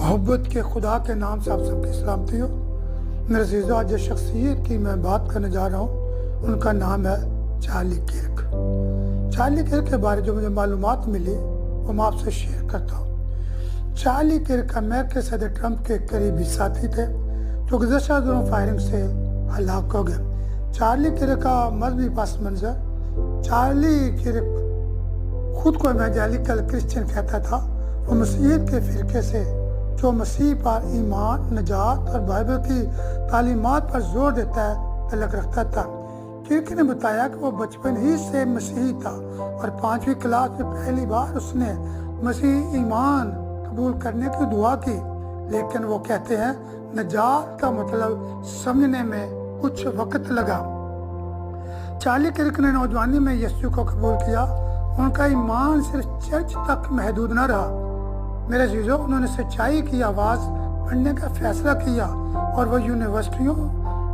محبت کے خدا کے نام سے آپ سب کی سلامتی ہو۔ میرے عزیزو، آج جس شخصیت کی میں بات کرنے جا رہا ہوں ان کا نام ہے چارلی کرک۔ چارلی کرک کے بارے جو مجھے معلومات ملی وہ میں آپ سے شیئر کرتا ہوں۔ چارلی کرک امریکہ صدر ٹرمپ کے قریبی ساتھی تھے جو گزشتہ دنوں فائرنگ سے ہلاک ہو گئے۔ چارلی کرک کا مذہبی پس منظر، چارلی کرک خود کو ایوانجیلیکل کرسچن کہتا تھا۔ وہ مسیحیت کے فرقے سے جو مسیح پر ایمان، نجات اور بائبل کی تعلیمات پر زور دیتا ہے تعلق رکھتا تھا۔ کرک نے بتایا کہ وہ بچپن ہی سے مسیحی تھا اور 5ویں کلاس میں پہلی بار اس نے مسیحی ایمان قبول کرنے کی دعا کی، لیکن وہ کہتے ہیں نجات کا مطلب سمجھنے میں کچھ وقت لگا۔ چارلی کرک نے نوجوانی میں یسوع کو قبول کیا۔ ان کا ایمان صرف چرچ تک محدود نہ رہا۔ میرے عزیزو، انہوں نے سچائی کی آواز بننے کا فیصلہ کیا اور وہ یونیورسٹیوں،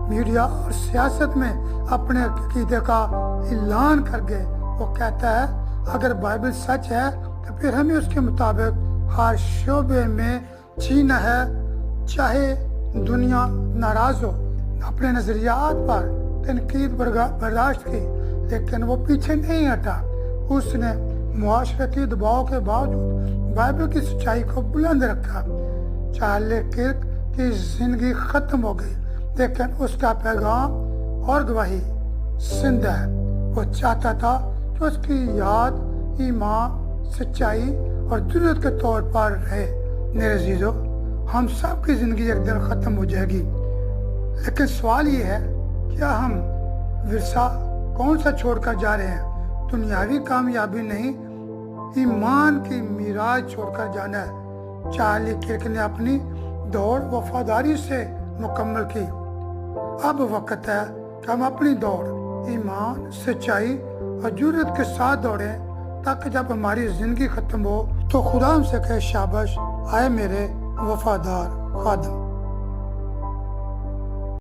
میڈیا اور سیاست میں اپنے عقیدے کا اعلان کر گئے۔ وہ کہتا ہے اگر بائبل سچ ہے تو پھر ہمیں اس کے مطابق ہر شعبے میں جینا ہے، چاہے دنیا ناراض ہو۔ اپنے نظریات پر تنقید برداشت کی لیکن وہ پیچھے نہیں ہٹا۔ اس نے معاشرتی دباؤ کے باوجود بائبل کی سچائی کو بلند رکھا۔ چارلی کرک کی زندگی ختم ہو گئی لیکن اس کا پیغام اور گواہی زندہ ہے۔ وہ چاہتا تھا کہ اس کی یاد ایمان، سچائی اور ضرورت کے طور پر رہے۔ میرے عزیزو، ہم سب کی زندگی ایک دن ختم ہو جائے گی، لیکن سوال یہ ہے کیا ہم ورثہ کون سا چھوڑ کر جا رہے ہیں؟ دنیاوی کامیابی نہیں، ایمان کی میراث چھوڑ کر جانا ہے۔ چارلی کرک نے اپنی دوڑ وفاداری سے مکمل کی۔ اب وقت ہے کہ ہم اپنی دوڑ ایمان، سچائی اور جرأت کے ساتھ دوڑیں تاکہ جب ہماری زندگی ختم ہو تو خدا ہم سے کہے شاباش، آئے میرے وفادار خادم۔